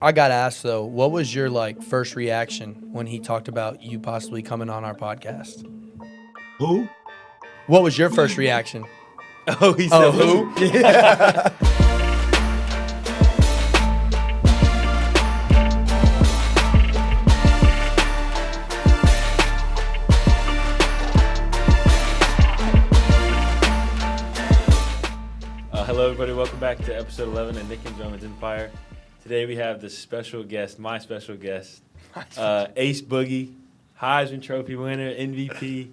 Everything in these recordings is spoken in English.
I got asked though, what was your first reaction when he talked about you possibly coming on our podcast? Who? What was your first reaction? Oh, he said Oh, who? Yeah. Hello, everybody. Welcome back to episode 11 of Nick and Drummond's Empire. Today we have the special guest, my special guest, Ace Boogie, Heisman Trophy winner, MVP,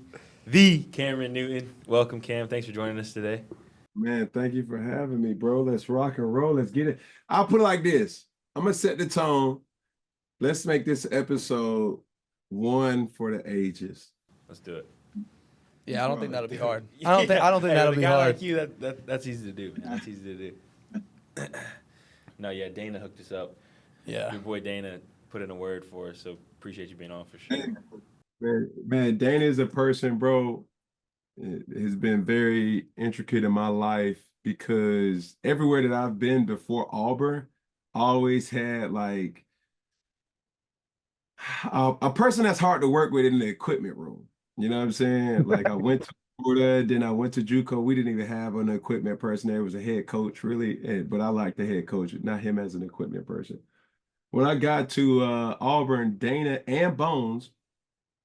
the Cameron Newton. Welcome, Cam. Thanks for joining us today. Man, thank you for having me, bro. Let's rock and roll. Let's get it. I'll put it like this. I'm going to set the tone. Let's make this episode one for the ages. Let's do it. Yeah, I don't think that'll be hard. Yeah. I don't think Hey, that'll with a be guy hard. like you, that's easy to do, man. That's easy to do. No, yeah, Dana hooked us up. Yeah. Your boy Dana put in a word for us, so appreciate you being on for sure. Man, Dana is a person, bro, has been very intricate in my life because everywhere that I've been before Auburn, I always had like a person that's hard to work with in the equipment room. You know what I'm saying? Like I went to Florida, then I went to JUCO. We didn't even have an equipment person there. It was a head coach, really, but I like the head coach, not him as an equipment person. When I got to Auburn, Dana and Bones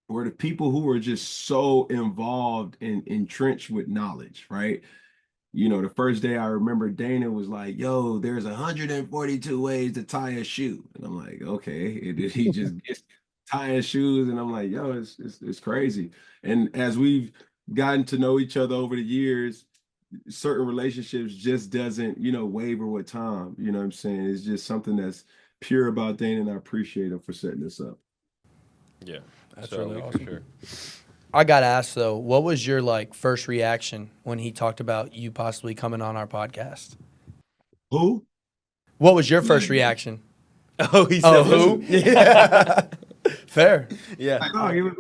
were the people who were just so involved and entrenched with knowledge, right? You know, the first day I remember Dana was like, yo, there's 142 ways to tie a shoe. And I'm like, okay. And then he just gets tying shoes. And I'm like, yo, it's crazy. And as we've gotten to know each other over the years, certain relationships just doesn't, waver with time. You know what I'm saying? It's just something that's pure about Dana, and I appreciate him for setting this up. Yeah, That's so really for awesome. sure. I got asked though, what was your first reaction when he talked about you possibly coming on our podcast? Who? What was your first reaction? Oh, he said Oh, who? Yeah. Fair. Yeah. No, he was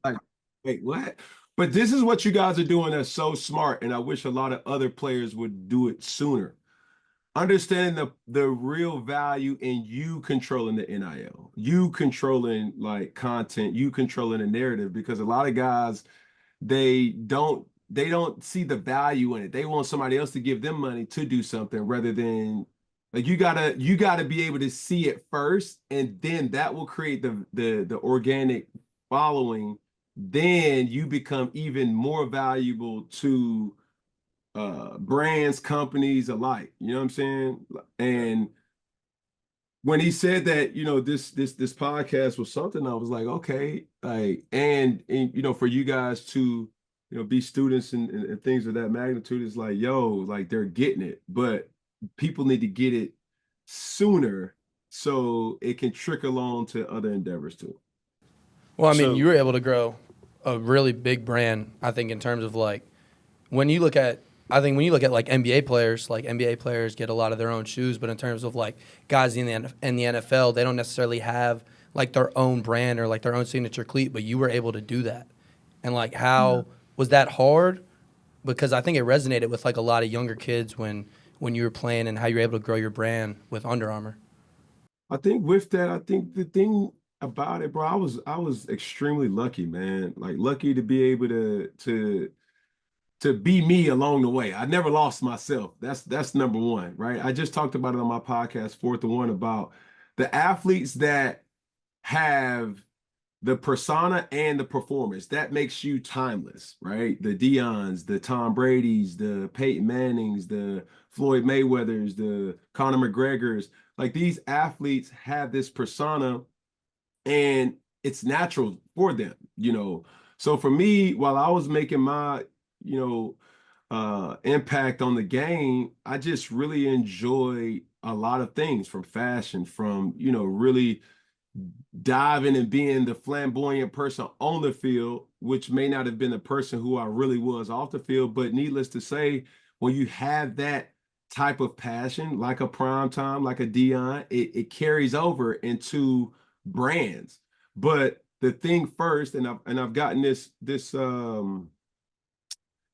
like, wait, what? But this is what you guys are doing that's so smart, and I wish a lot of other players would do it sooner. Understanding the real value in you controlling the NIL, you controlling like content, you controlling the narrative, because a lot of guys they don't see the value in it. They want somebody else to give them money to do something rather than like you gotta be able to see it first, and then that will create the organic following. Then you become even more valuable to brands, companies alike. You know what I'm saying? And when he said that, this podcast was something, I was like, okay, like, and for you guys to, be students and things of that magnitude, is like, yo, like they're getting it, but people need to get it sooner so it can trickle on to other endeavors too. Well, I mean, So- you were able to grow a really big brand, I think, in terms of when you look at NBA players, like NBA players get a lot of their own shoes, but in terms of guys in the NFL, they don't necessarily have like their own brand or like their own signature cleat, but you were able to do that. And how was that hard? Because I think it resonated with a lot of younger kids when you were playing, and how you were able to grow your brand with Under Armour. I think with that, I think the thing about it, bro, I was extremely lucky, man. Like lucky to be able to be me along the way. I never lost myself. That's number one, right? I just talked about it on my podcast, Fourth and One, about the athletes that have the persona and the performance that makes you timeless, right? The Deons, the Tom Brady's, the Peyton Mannings, the Floyd Mayweathers, the Conor McGregors. Like these athletes have this persona, and it's natural for them. So for me, while I was making my, you know, impact on the game, I just really enjoy a lot of things, from fashion, from, really diving and being the flamboyant person on the field, which may not have been the person who I really was off the field. But needless to say, when you have that type of passion, like a prime time, like a Dion, it carries over into brands. But the thing first, and I've gotten this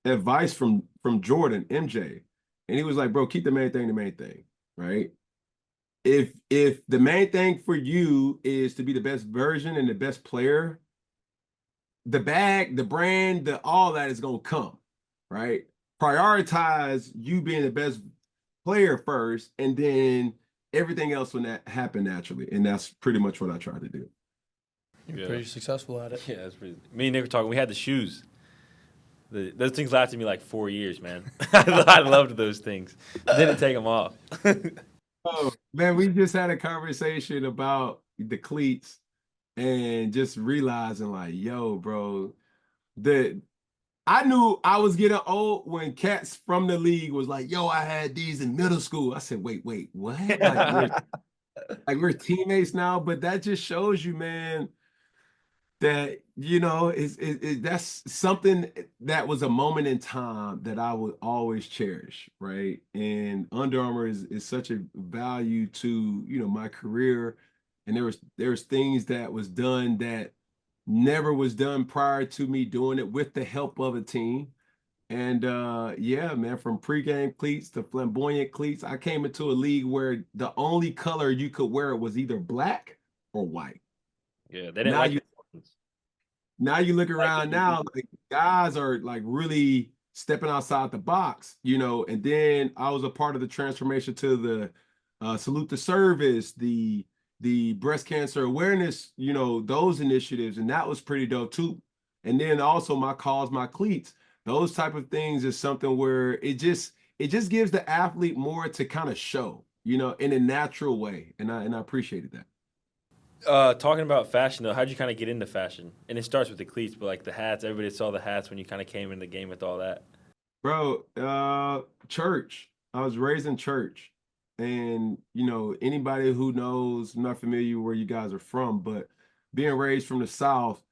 advice from Jordan, MJ, and he was like, bro, keep the main thing, right? if the main thing for you is to be the best version and the best player, the bag, the brand, the all that is gonna come, right? Prioritize you being the best player first, and then everything else will happen naturally. And that's pretty much what I try to do. You're pretty successful at it. Yeah, that's pretty. Me and Nick were talking. We had the shoes. Those things lasted me like 4 years, man. I loved those things. Didn't take them off. Oh man, we just had a conversation about the cleats and just realizing like, yo, bro, the I knew I was getting old when cats from the league was like, yo, I had these in middle school. I said, wait, what? We're teammates now, but that just shows you, man, that that's something that was a moment in time that I would always cherish, right? And Under Armour is such a value to my career, and there was things that was done that never was done prior to me doing it with the help of a team. And yeah, man, from pregame cleats to flamboyant cleats, I came into a league where the only color you could wear was either black or white. Yeah, they didn't Now like you the now you look around now, like guys are like really stepping outside the box, and then I was a part of the transformation to the salute the service, the breast cancer awareness, those initiatives, and that was pretty dope too. And then also my cause, my cleats, those type of things is something where it just gives the athlete more to kind of show, in a natural way. And I appreciated that. Talking about fashion, though, how'd you kind of get into fashion? And it starts with the cleats, but like the hats, everybody saw the hats when you kind of came in the game with all that. Bro, church. I was raised in church. And, anybody who knows, I'm not familiar where you guys are from, but being raised from the South,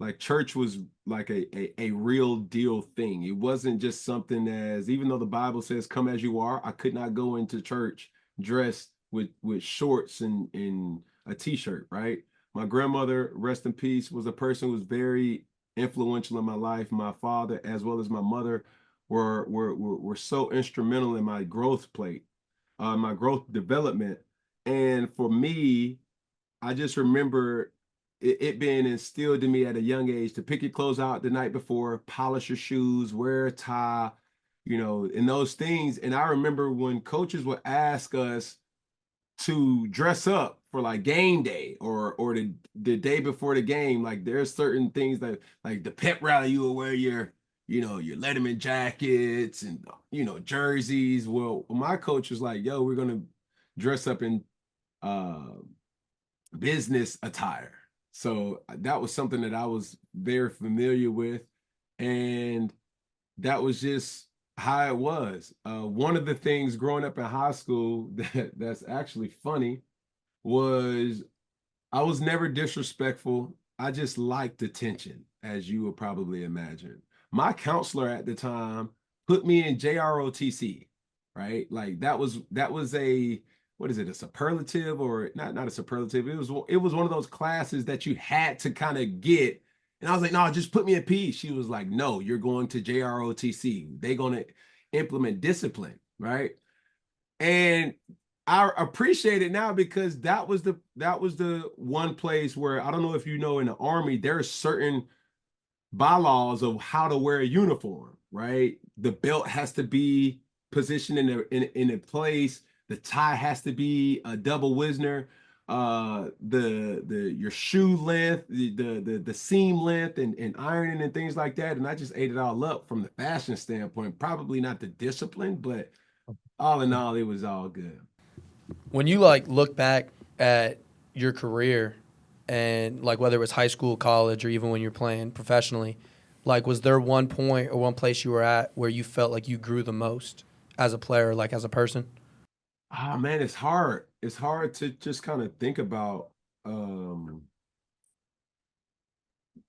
like church was like a real deal thing. It wasn't just something even though the Bible says come as you are, I could not go into church dressed with shorts and a t-shirt, right? My grandmother, rest in peace, was a person who was very influential in my life. My father, as well as my mother, were so instrumental in my growth plate, my growth development. And for me, I just remember it being instilled in me at a young age to pick your clothes out the night before, polish your shoes, wear a tie, and those things. And I remember when coaches would ask us to dress up for like game day or the day before the game, like there's certain things that like the pep rally, you will wear your Letterman jackets and jerseys. Well, my coach was like, yo, we're gonna dress up in uh business attire. So that was something that I was very familiar with. And that was just how it was. One of the things growing up in high school that's actually funny was I was never disrespectful. I just liked attention, as you would probably imagine. My counselor at the time put me in JROTC, right? Like that was a what is it, a superlative or not a superlative. It was one of those classes that you had to kind of get. And I was like, no, just put me in P. She was like, no, you're going to JROTC. They're gonna implement discipline, right? And I appreciate it now because that was the one place where I don't know if you know in the Army, there are certain bylaws of how to wear a uniform, right? The belt has to be positioned in a place. The tie has to be a double Wisner. The your shoe length, the seam length, and ironing and things like that. And I just ate it all up from the fashion standpoint. Probably not the discipline, but all in all, it was all good. When you like look back at your career and like whether it was high school, college, or even when you're playing professionally, like was there one point or one place you were at where you felt like you grew the most as a player, like as a person? Ah, man, it's hard. It's hard to just kind of think about um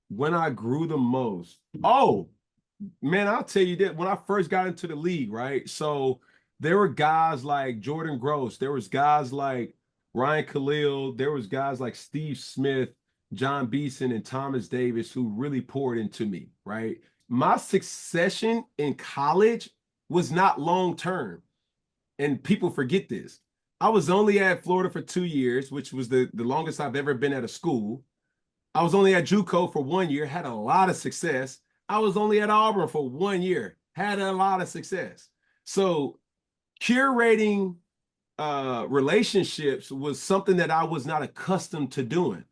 when I grew the most. Oh, man, I'll tell you that when I first got into the league, right? So there were guys like Jordan Gross, there was guys like Ryan Khalil, there was guys like Steve Smith, John Beeson, and Thomas Davis who really poured into me, right? My succession in college was not long term, and people forget this. I was only at Florida for 2 years, which was the longest I've ever been at a school. I was only at JUCO for 1 year, had a lot of success. I was only at Auburn for 1 year, had a lot of success. So curating relationships was something that I was not accustomed to doing.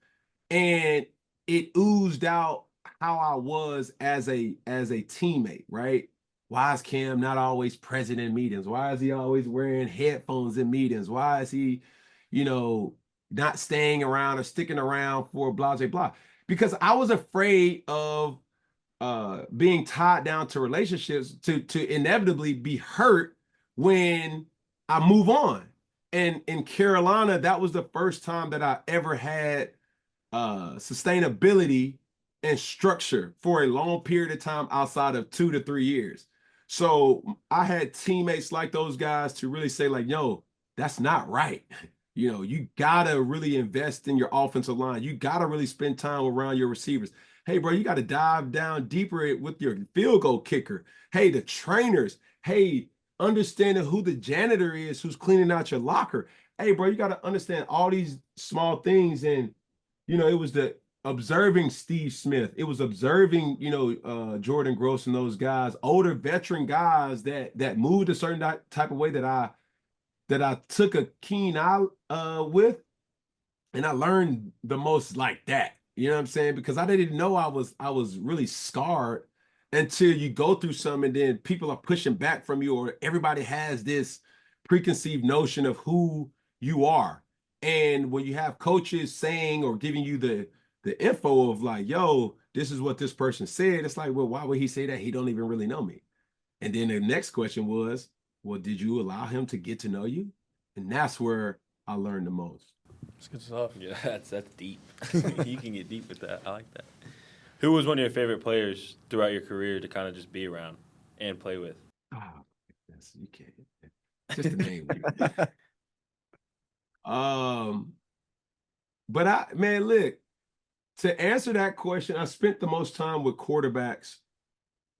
And it oozed out how I was as a teammate, right? Why is Cam not always present in meetings? Why is he always wearing headphones in meetings? Why is he, not staying around or sticking around for blah, blah, blah? Because I was afraid of being tied down to relationships to inevitably be hurt when I move on. And in Carolina, that was the first time that I ever had sustainability and structure for a long period of time outside of 2 to 3 years. So I had teammates like those guys to really say, like, yo, that's not right. You gotta really invest in your offensive line. You gotta really spend time around your receivers. Hey, bro, you gotta dive down deeper with your field goal kicker. Hey, the trainers. Hey, understanding who the janitor is who's cleaning out your locker. Hey, bro, you gotta understand all these small things. And it was the observing Steve Smith. It was observing, Jordan Gross and those guys, older veteran guys that moved a certain type of way that I took a keen eye with, and I learned the most like that. You know what I'm saying? Because I didn't know I was really scarred until you go through something, and then people are pushing back from you, or everybody has this preconceived notion of who you are. And when you have coaches saying or giving you the info of like, yo, this is what this person said, it's like, well, why would he say that? He don't even really know me. And then the next question was, well, did you allow him to get to know you? And that's where I learned the most. It's good stuff. Yeah, that's deep. You can get deep with that. I like that. Who was one of your favorite players throughout your career to kind of just be around and play with? Oh, you can't. Just the name. But look, to answer that question, I spent the most time with quarterbacks.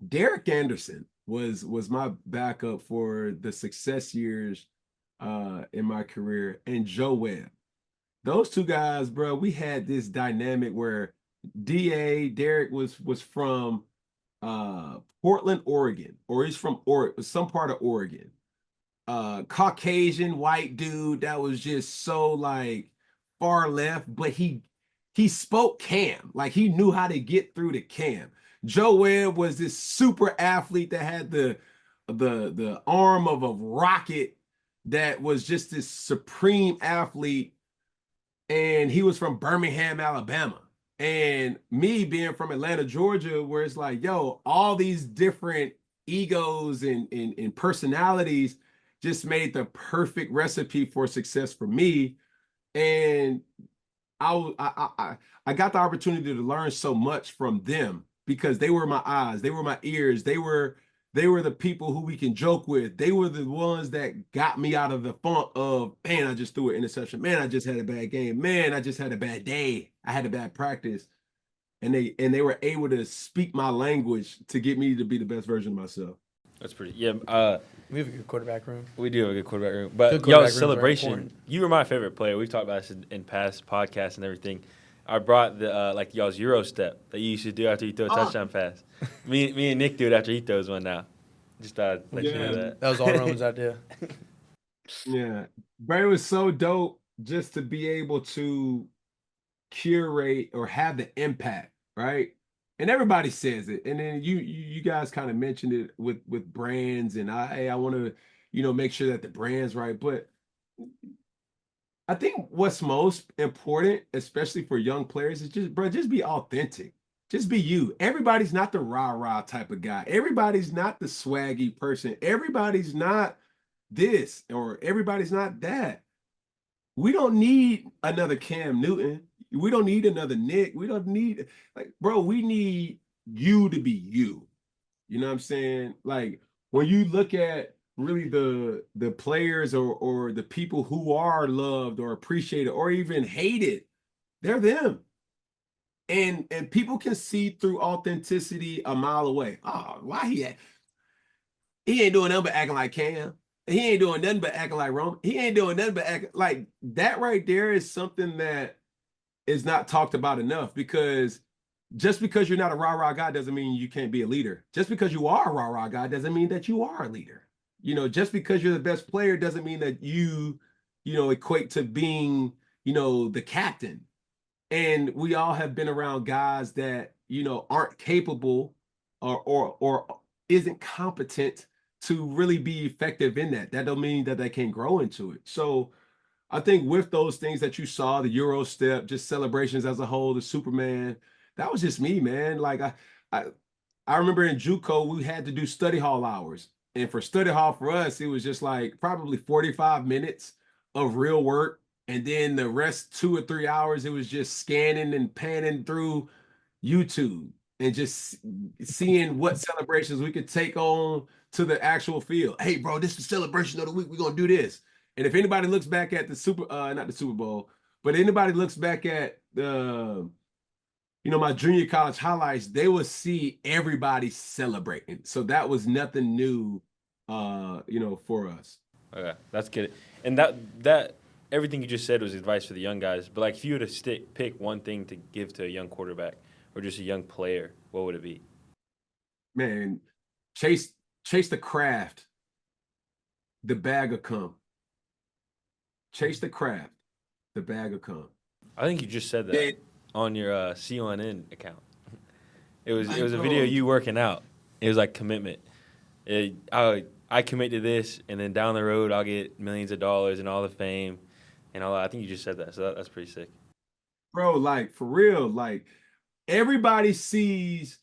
Derek Anderson was my backup for the success years in my career, and Joe Webb. Those two guys, bro, we had this dynamic where Derek was from Portland, Oregon, or he's from some part of Oregon. Caucasian white dude that was just so like far left, but he spoke Cam, like he knew how to get through to Cam. Joe Webb was this super athlete that had the arm of a rocket, that was just this supreme athlete, and he was from Birmingham, Alabama. And me being from Atlanta, Georgia, where it's like, yo, all these different egos and personalities just made the perfect recipe for success for me. And I got the opportunity to learn so much from them, because they were my eyes, they were my ears, they were the people who we can joke with. They were the ones that got me out of the funk of, man, I just threw an interception. Man, I just had a bad game. Man, I just had a bad day. I had a bad practice. And they were able to speak my language to get me to be the best version of myself. That's pretty. Yeah. We have a good quarterback room. We do have a good quarterback room. But Good quarterback y'all's room is very celebration, important. you were my favorite player. We've talked about this in past podcasts and everything. I brought the like y'all's Euro step that you used to do after you throw a touchdown pass. Me and Nick do it after he throws one now. Just thought I'd let you know that. That was all Roman's idea. Yeah. But it was so dope just to be able to curate or have the impact, right? And everybody says it. And then you guys kind of mentioned it with brands, and I want to, make sure that the brand's right. But I think what's most important, especially for young players, is just be authentic. Just be you. Everybody's not the rah-rah type of guy. Everybody's not the swaggy person. Everybody's not this, or everybody's not that. We don't need another Cam Newton. We don't need another Nick. We don't need, like, bro, we need you to be you. You know what I'm saying? Like, when you look at really the players or the people who are loved or appreciated or even hated, they're them. And people can see through authenticity a mile away. Oh, why he ain't doing nothing but acting like Cam. he ain't doing nothing but acting like Roman. He ain't doing nothing but act like that right there is something that is not talked about enough because just because you're not a rah-rah guy doesn't mean you can't be a leader. Just because you are a rah-rah guy doesn't mean that you are a leader. Just because you're the best player doesn't mean that you equate to being, the captain. And we all have been around guys that, aren't capable or isn't competent to really be effective in that. That don't mean that they can grow into it. So I think with those things that you saw, the Euro step, just celebrations as a whole, the Superman, that was just me, man. Like I I remember in JUCO we had to do study hall hours, and for study hall for us it was just like probably 45 minutes of real work, and then the rest 2 or 3 hours it was just scanning and panning through YouTube and just seeing what celebrations we could take on to the actual field. Hey, bro, this is the celebration of the week. We're gonna do this. And if anybody looks back at the not the Super Bowl, but anybody looks back at my junior college highlights, they will see everybody celebrating. So that was nothing new, for us. Okay, that's good. And that everything you just said was advice for the young guys. But like, if you were to pick one thing to give to a young quarterback or just a young player, what would it be? Man, chase the craft. The bag will come. Chase the craft. The bag will come. I think you just said that on your CONN account. It was a video of you working out. It was like commitment. I commit to this, and then down the road I'll get millions of dollars and all the fame and all that. I think you just said that, so that's pretty sick. Bro, like for real, like everybody sees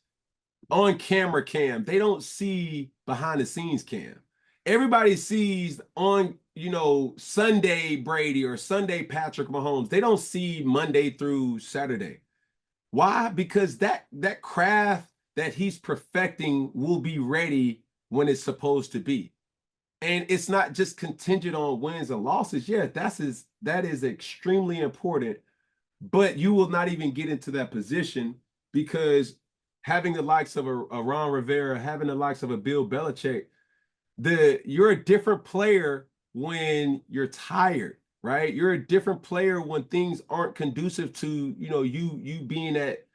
on camera cam. They don't see behind the scenes cam. Everybody sees on, Sunday Brady or Sunday Patrick Mahomes. They don't see Monday through Saturday. Why? Because that craft that he's perfecting will be ready when it's supposed to be. And it's not just contingent on wins and losses. Yeah, that is extremely important. But you will not even get into that position because having the likes of a Ron Rivera, having the likes of a Bill Belichick, you're a different player when you're tired, right? You're a different player when things aren't conducive to, you being at,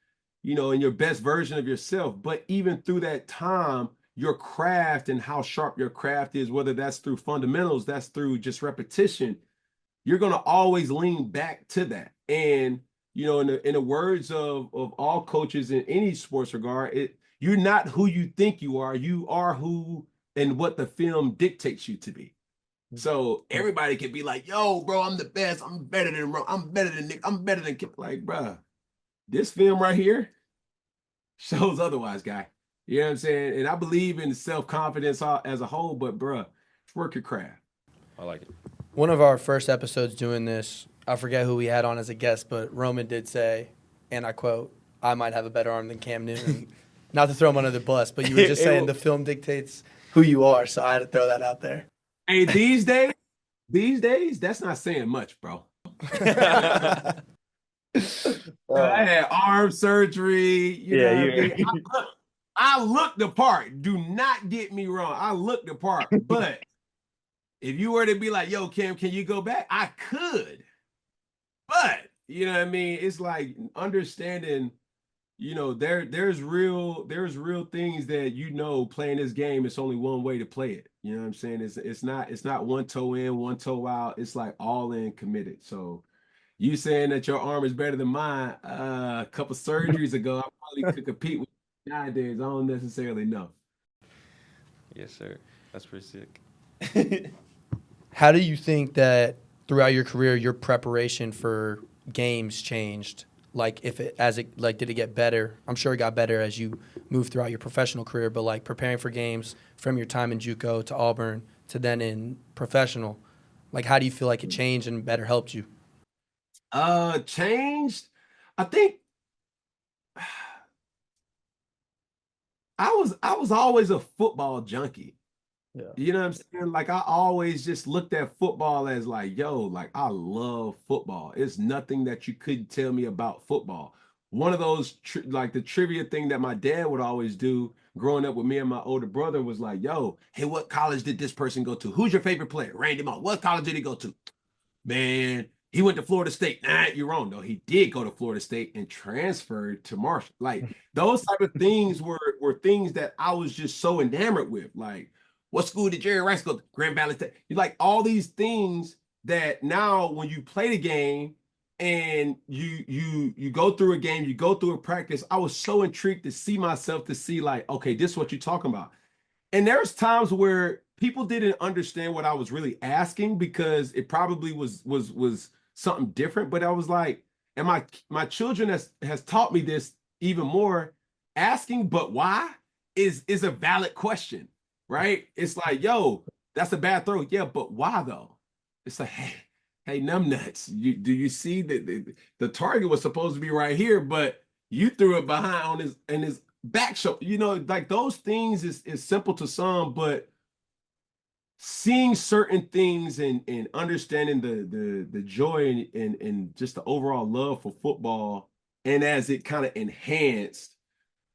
in your best version of yourself. But even through that time, your craft and how sharp your craft is, whether that's through fundamentals, that's through just repetition, you're going to always lean back to that. And, in the words of all coaches in any sports regard, you're not who you think you are who and what the film dictates you to be. So everybody can be like, yo, bro, I'm the best. I'm better than Nick. I'm better than Kip. Like, bro, this film right here shows otherwise, guy. You know what I'm saying? And I believe in self-confidence as a whole, but bro, work your craft. I like it. One of our first episodes doing this, I forget who we had on as a guest, but Roman did say, and I quote, I might have a better arm than Cam Newton. Not to throw him under the bus, but you were just saying the film dictates who you are, so I had to throw that out there. Hey, these days, that's not saying much, bro. I had arm surgery. I look the part. Do not get me wrong. I look the part. But if you were to be like, yo, Cam, can you go back? I could. But, you know what I mean? It's like understanding, there's real things that, playing this game, it's only one way to play it. You know what I'm saying? It's not one toe in, one toe out. It's like all in, committed. So you saying that your arm is better than mine, a couple surgeries ago, I probably could compete with you nowadays. I don't necessarily know. Yes, sir. That's pretty sick. How do you think that throughout your career, your preparation for games changed? Like, did it get better? I'm sure it got better as you moved throughout your professional career, but like preparing for games from your time in JUCO to Auburn to then in professional, like how do you feel like it changed and better helped you? Changed. I think I was always a football junkie. Yeah. You know what I'm saying? Like I always just looked at football as like, yo, like I love football. It's nothing that you couldn't tell me about football. One of those like the trivia thing that my dad would always do growing up with me and my older brother was like, yo, hey, what college did this person go to? Who's your favorite player? Randy Moss. What college did he go to? Man, he went to Florida State. Nah, you're wrong. No, he did go to Florida State and transferred to Marshall. Like those type of things were things that I was just so enamored with. Like, what school did Jerry Rice go to? Grand Valley State. You like all these things that now when you play the game and you go through a game, you go through a practice, I was so intrigued to see myself to see like, okay, this is what you're talking about. And there's times where people didn't understand what I was really asking because it probably was something different. But I was like, and my children has taught me this even more. Asking, but why is a valid question, right? It's like, yo, that's a bad throw. Yeah, but why though? It's like, hey, numbnuts. Do you see that the target was supposed to be right here, but you threw it behind on his back shoulder? You know, like those things is simple to some, but seeing certain things and understanding the joy and just the overall love for football, and as it kind of enhanced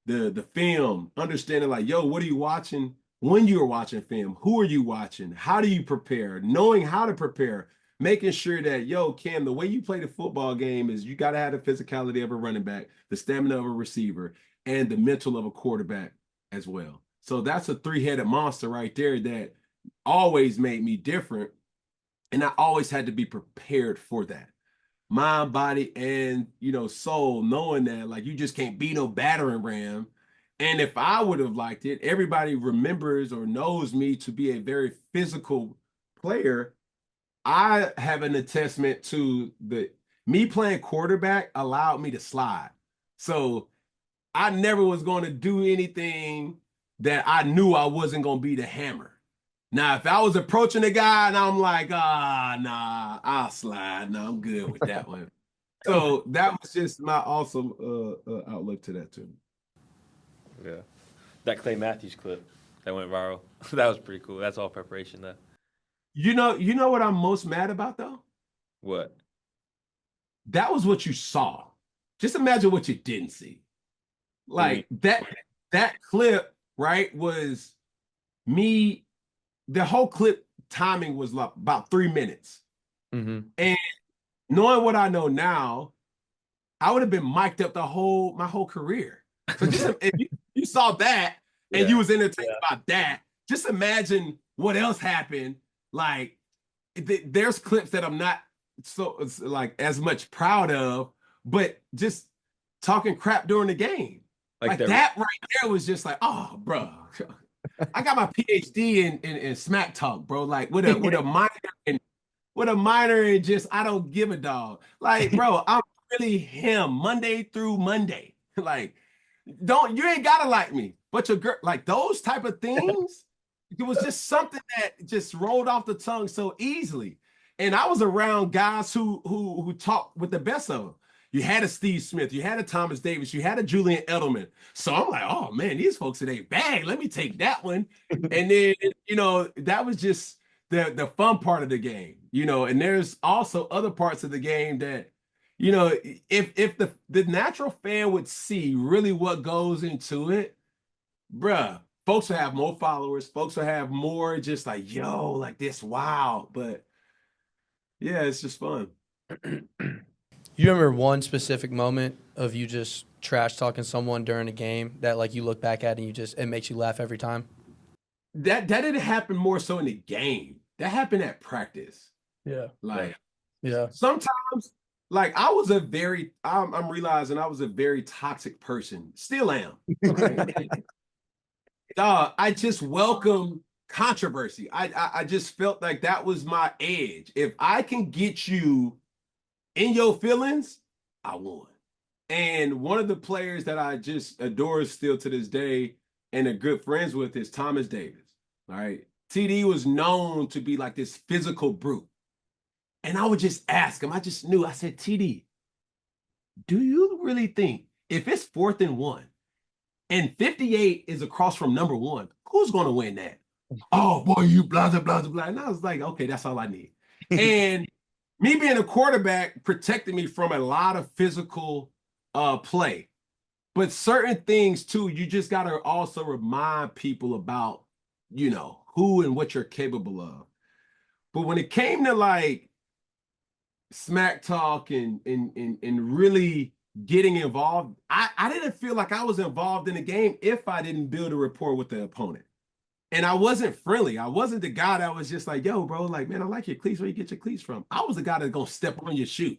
the film, understanding like, yo, what are you watching? When you're watching film, who are you watching? How do you prepare? Knowing how to prepare, making sure that, yo, Cam, the way you play the football game is you got to have the physicality of a running back, the stamina of a receiver, and the mental of a quarterback as well. So that's a three-headed monster right there that always made me different. And I always had to be prepared for that. Mind, body, and, soul, knowing that like you just can't be no battering ram. And if I would have liked it, everybody remembers or knows me to be a very physical player. I have an attestment to me playing quarterback allowed me to slide. So I never was going to do anything that I knew I wasn't going to be the hammer. Now, if I was approaching a guy and I'm like, nah, I'll slide. No, I'm good with that one. So that was just my awesome outlook to that too. Yeah. That Clay Matthews clip that went viral, that was pretty cool. That's all preparation though. You know what I'm most mad about though? What? That was what you saw. Just imagine what you didn't see. Like that clip, right, was me. The whole clip timing was like about 3 minutes. Mm-hmm. And knowing what I know now, I would have been mic'd up my whole career. So just if you saw that and you was entertained about that, just imagine what else happened. Like there's clips that I'm not so like as much proud of, but just talking crap during the game. Like that right there was just like, oh, bro. I got my PhD in smack talk, bro. Like with a minor in just I don't give a dog. Like, bro, I'm really him Monday through Monday. Like, you ain't gotta like me, but your girl, like those type of things. It was just something that just rolled off the tongue so easily. And I was around guys who talked with the best of them. You had a Steve Smith, you had a Thomas Davis, you had a Julian Edelman. So I'm like, oh man, these folks today bag. Let me take that one. And then, that was just the fun part of the game, and there's also other parts of the game that, if the natural fan would see really what goes into it, bruh, folks will have more followers, folks will have more just like, yo, like this, wow. But yeah, it's just fun. You remember one specific moment of you just trash talking someone during a game that like you look back at and it makes you laugh every time? That didn't happen more so in the game. That happened at practice. Yeah. Like, yeah. Sometimes, like I'm realizing I was a very toxic person. Still am. Right? Dog, I just welcome controversy. I just felt like that was my edge. If I can get you in your feelings, I won. And one of the players that I just adore still to this day and are good friends with is Thomas Davis. All right. TD was known to be like this physical brute. And I would just ask him, I just knew, I said, TD, do you really think if it's 4th and 1 and 58 is across from number 1, who's going to win that? Oh, boy, you blah, blah, blah, blah. And I was like, okay, that's all I need. And me being a quarterback protected me from a lot of physical play. But certain things too, you just gotta also remind people about, who and what you're capable of. But when it came to like smack talk and really getting involved, I didn't feel like I was involved in the game if I didn't build a rapport with the opponent. And I wasn't friendly. I wasn't the guy that was just like, yo, bro, like, man, I like your cleats. Where you get your cleats from? I was the guy that's gonna step on your shoe.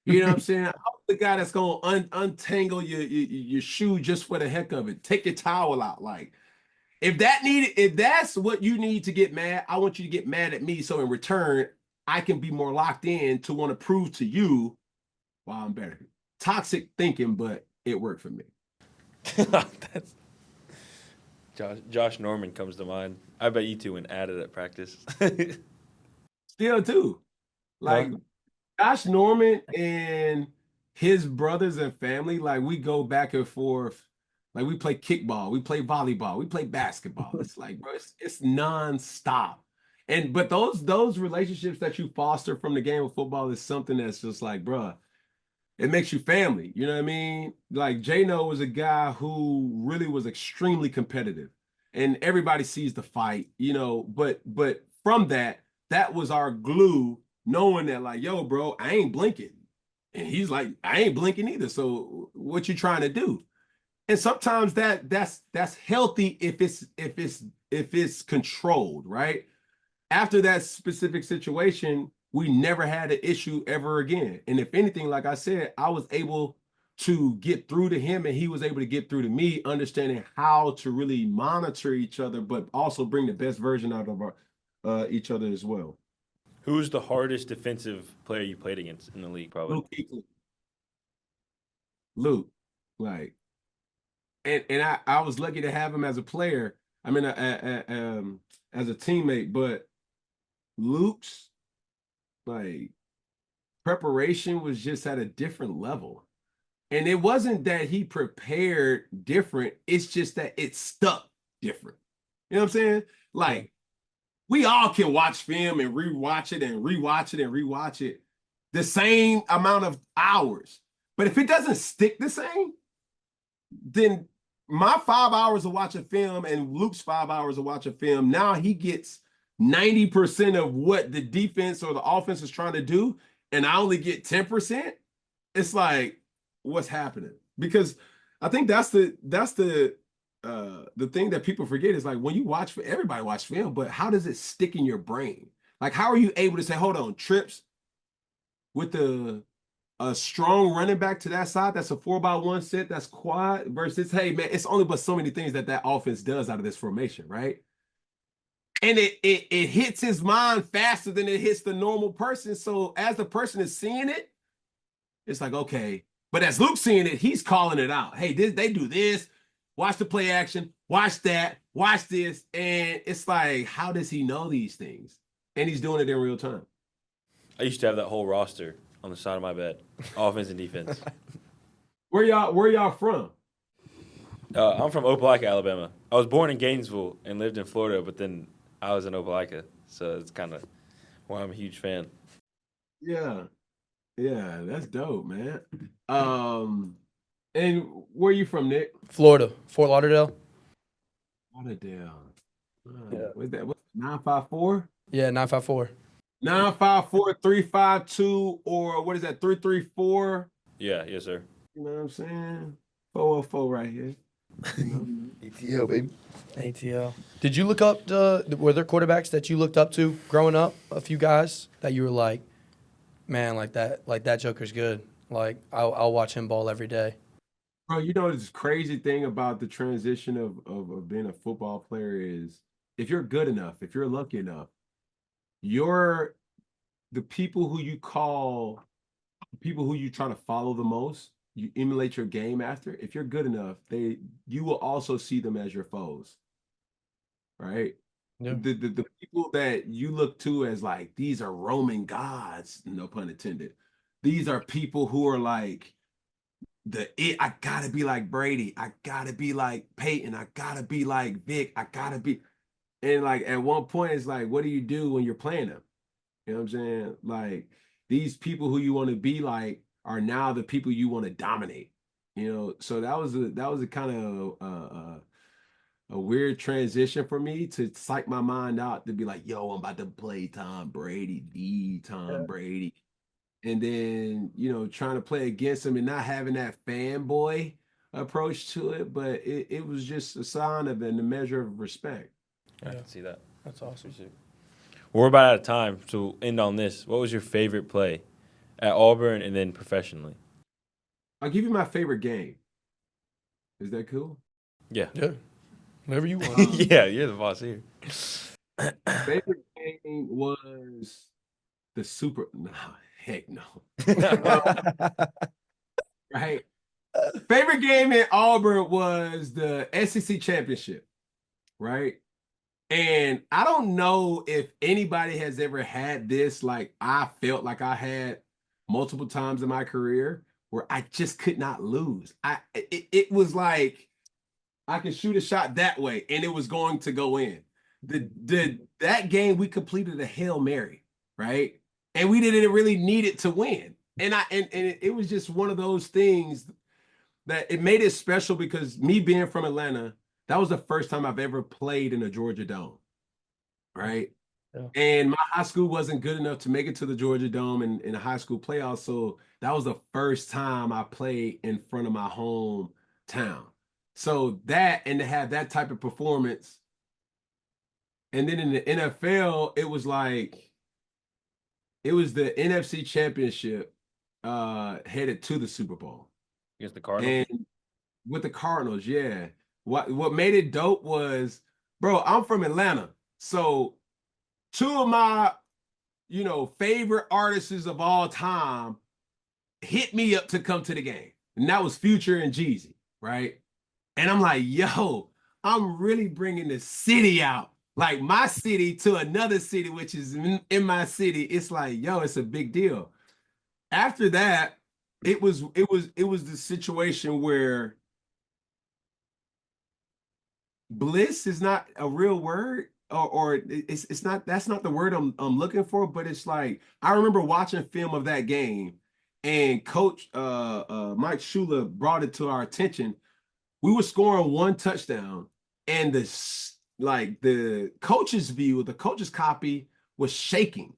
You know what I'm saying? I was the guy that's gonna untangle your shoe just for the heck of it. Take your towel out. Like, if that's what you need to get mad, I want you to get mad at me. So in return, I can be more locked in to want to prove to you why I'm better. Toxic thinking, but it worked for me. That's Josh Norman comes to mind. I bet you two went at it at practice. Still too. Like Josh Norman and his brothers and family, like we go back and forth. Like we play kickball, we play volleyball, we play basketball. It's like, bro, it's nonstop. But those relationships that you foster from the game of football is something that's just like, bro, it makes you family. You know what I mean? Like J-No was a guy who really was extremely competitive, and everybody sees the fight, but from that was our glue, knowing that like, yo, bro, I ain't blinking. And he's like, I ain't blinking either. So what you trying to do? And sometimes that's healthy if it's controlled, right? After that specific situation, we never had an issue ever again. And if anything, like I said, I was able to get through to him and he was able to get through to me, understanding how to really monitor each other, but also bring the best version out of our each other as well. Who's the hardest defensive player you played against in the league, probably? Luke Kuechly. Luke, like, and I was lucky to have him as a player. I mean, as a teammate, but Luke's like preparation was just at a different level. And it wasn't that he prepared different, it's just that it stuck different. You know what I'm saying? Like, we all can watch film and rewatch it and rewatch it and rewatch it the same amount of hours. But if it doesn't stick the same, then my 5 hours of watching film and Luke's 5 hours of watching film, now he gets 90% of what the defense or the offense is trying to do, and I only get 10%. It's like, what's happening? Because I think that's the thing that people forget is like when you watch, everybody watch film, but how does it stick in your brain? Like, how are you able to say, hold on, trips with a strong running back to that side, that's a 4x1 set, that's quad, versus, hey, man, it's only but so many things that offense does out of this formation, right? And it hits his mind faster than it hits the normal person. So as the person is seeing it, it's like, okay. But as Luke's seeing it, he's calling it out. Hey, they do this. Watch the play action. Watch that. Watch this. And it's like, how does he know these things? And he's doing it in real time. I used to have that whole roster on the side of my bed, offense and defense. Where y'all from? I'm from Opelika, Alabama. I was born in Gainesville and lived in Florida, but then I was in Opelika, so it's kind of why I'm a huge fan. Yeah, that's dope, man. And where you from, Nick? Florida, Fort Lauderdale. Lauderdale. Yeah. What's that? What 954? Yeah, 954. 954-352, or what is that? 334? Yeah, yes, sir. You know what I'm saying? 404 right here. ATL, baby. ATL. Did you look up were there quarterbacks that you looked up to growing up? A few guys that you were like, man, like that Joker's good. Like I'll watch him ball every day. Bro, this crazy thing about the transition of being a football player is if you're good enough, if you're lucky enough, the people who you try to follow the most, you emulate your game after. If you're good enough, you will also see them as your foes, right? Yeah. The people that you look to as like, these are Roman gods, no pun intended. These are people who are like I gotta be like Brady, I gotta be like Peyton, I gotta be like Vic, I gotta be. And like at one point, it's like, what do you do when you're playing them? You know what I'm saying? Like these people who you want to be like are now the people you want to dominate. So that was a kind of a weird transition for me to psych my mind out to be like, yo, I'm about to play Tom Brady, the Tom Brady. And then, trying to play against him and not having that fanboy approach to it, but it was just a sign of and a measure of respect. I can see that. That's awesome. Well, we're about out of time, so end on this. What was your favorite play at Auburn and then professionally? I'll give you my favorite game. Is that cool? Yeah. Yeah. Whatever you want. Yeah, you're the boss here. Favorite game was the Super. No, heck no. Right. Favorite game in Auburn was the SEC championship. Right. And I don't know if anybody has ever had this, like I felt like I had multiple times in my career where I just could not lose. It was like I could shoot a shot that way and it was going to go in. That game we completed a Hail Mary, right? And we didn't really need it to win. And it was just one of those things that it made it special because me being from Atlanta, that was the first time I've ever played in a Georgia Dome, right? Yeah. And my high school wasn't good enough to make it to the Georgia Dome in a high school playoff. So that was the first time I played in front of my hometown. So that, and to have that type of performance. And then in the NFL, it was the NFC Championship headed to the Super Bowl. Against the Cardinals? And with the Cardinals, yeah. What made it dope was, bro, I'm from Atlanta. So two of my, favorite artists of all time hit me up to come to the game. And that was Future and Jeezy, right? And I'm like, yo, I'm really bringing the city out. Like my city to another city, which is in my city. It's like, yo, it's a big deal. After that, it was the situation where bliss is not a real word, or it's not, that's not the word I'm looking for, but it's like I remember watching film of that game and Coach Mike Shula brought it to our attention. We were scoring one touchdown and the coach's view, the coach's copy was shaking.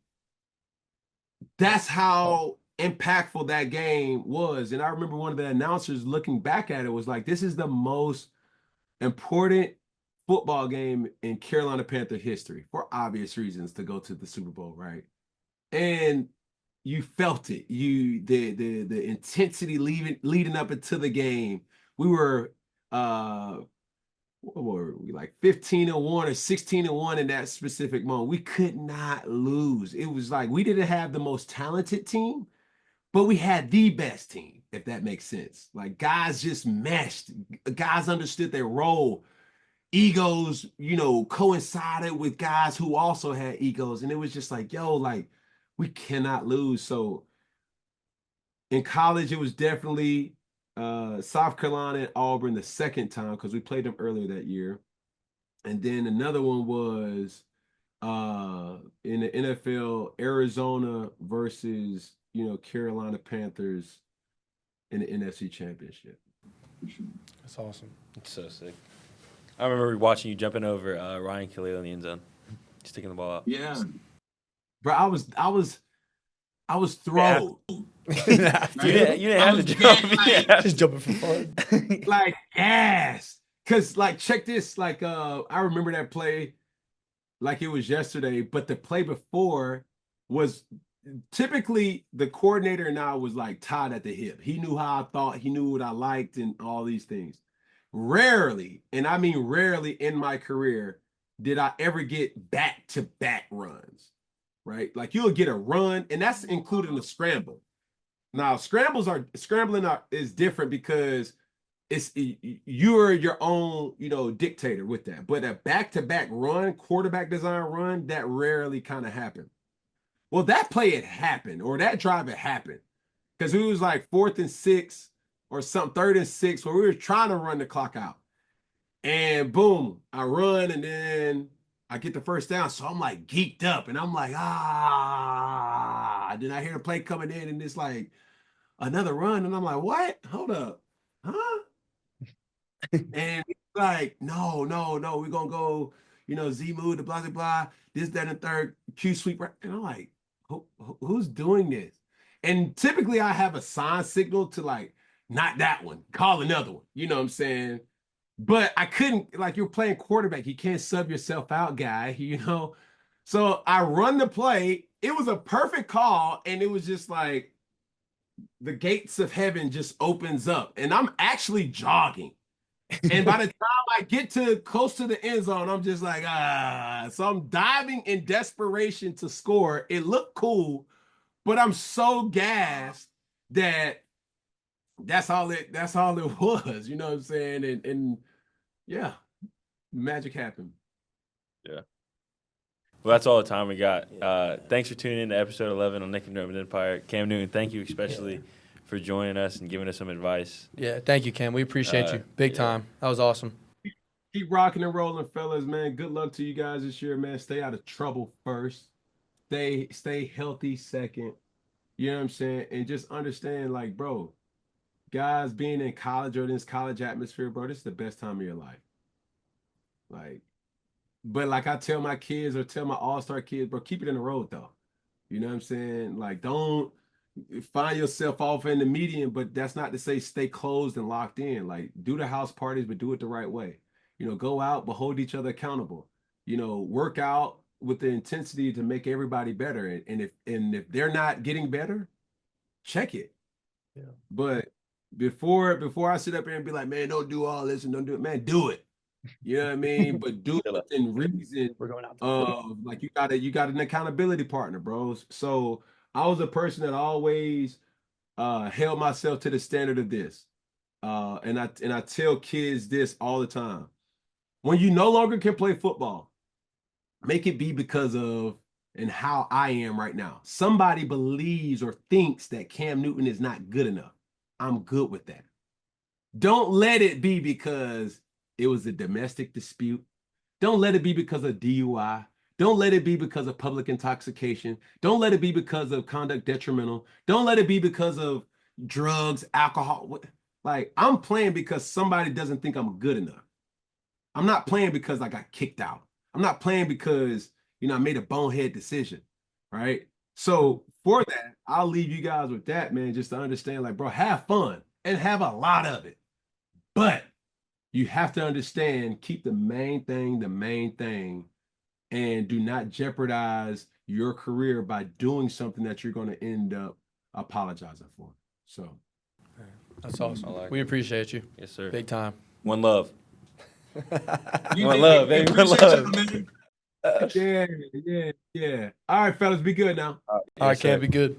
That's how impactful that game was. And I remember one of the announcers looking back at it was like, this is the most important football game in Carolina Panther history for obvious reasons to go to the Super Bowl, right? And you felt it. The intensity leading up into the game. We were what were we, like 15-1 or 16-1 in that specific moment. We could not lose. It was like we didn't have the most talented team, but we had the best team, if that makes sense. Like guys just meshed. Guys understood their role. Egos, coincided with guys who also had egos. And it was just like, yo, like we cannot lose. So in college, it was definitely South Carolina and Auburn the second time because we played them earlier that year. And then another one was in the NFL, Arizona versus, Carolina Panthers in the NFC Championship. That's awesome. It's so sick. I remember watching you jumping over Ryan Khalil in the end zone, sticking the ball out. Yeah. Bro, I was thrown. You didn't have to jump. Yeah. Just jumping for fun. Like ass. Cause like check this. Like I remember that play like it was yesterday, but the play before was typically the coordinator and I was like tied at the hip. He knew how I thought, he knew what I liked and all these things. Rarely, and I mean rarely in my career, did I ever get back-to-back runs. Right? Like you'll get a run, and that's including the scramble. Now, scrambling is different because you're your own, dictator with that. But a back-to-back run, quarterback design run, that rarely kind of happened. Well, that play had happened, or that drive had happened. Because it was like 4th and 6 or something, 3rd and 6, where we were trying to run the clock out. And boom, I run, and then I get the first down. So I'm like geeked up, and I'm like, Then I hear the play coming in, and it's like another run. And I'm like, what? Hold up. huh? And it's like, no, no, no, we're gonna go, Z move the blah blah blah, this, that, and third, Q sweep. Right? And I'm like, who's doing this? And typically I have a sign signal to like, not that one, call another one. You know what I'm saying? But I couldn't, like, you're playing quarterback. You can't sub yourself out, guy. So I run the play. It was a perfect call, and it was just like the gates of heaven just opens up, and I'm actually jogging. And by the time I get to close to the end zone, I'm just like, ah. So I'm diving in desperation to score. It looked cool, but I'm so gassed that that's all it was. You know what I'm saying? And yeah, magic happened. Yeah. Well, that's all the time we got. Thanks for tuning in to episode 11 on Nick and Roman Empire. Cam Newton, thank you especially for joining us and giving us some advice. Yeah, thank you, Cam. We appreciate you. Big time. That was awesome. Keep rocking and rolling, fellas, man. Good luck to you guys this year, man. Stay out of trouble first. Stay healthy second. You know what I'm saying? And just understand, like, bro, guys being in college or this college atmosphere, bro, this is the best time of your life. Like, but like I tell my kids or tell my all-star kids, bro, keep it in the road though. You know what I'm saying? Like, don't find yourself off in the median, but that's not to say stay closed and locked in. Like, do the house parties, but do it the right way. Go out, but hold each other accountable. Work out with the intensity to make everybody better. And if they're not getting better, check it. Yeah. But before I sit up here and be like, man, don't do all this and don't do it, man, do it. You know what I mean? But do it within reason. We're going out. Like you got an accountability partner, bros. So I was a person that always held myself to the standard of this. And I tell kids this all the time. When you no longer can play football, make it be because of and how I am right now. Somebody believes or thinks that Cam Newton is not good enough. I'm good with that. Don't let it be because it was a domestic dispute. Don't let it be because of DUI. Don't let it be because of public intoxication. Don't let it be because of conduct detrimental. Don't let it be because of drugs, alcohol. Like, I'm playing because somebody doesn't think I'm good enough. I'm not playing because I got kicked out. I'm not playing because, I made a bonehead decision, right? So for that, I'll leave you guys with that, man, just to understand, like, bro, have fun and have a lot of it. But you have to understand, keep the main thing, and do not jeopardize your career by doing something that you're going to end up apologizing for. So that's awesome. We appreciate you. Yes, sir. Big time. One love. One love, baby. One love. Yeah. All right, fellas, be good now. All right, Cam, be good.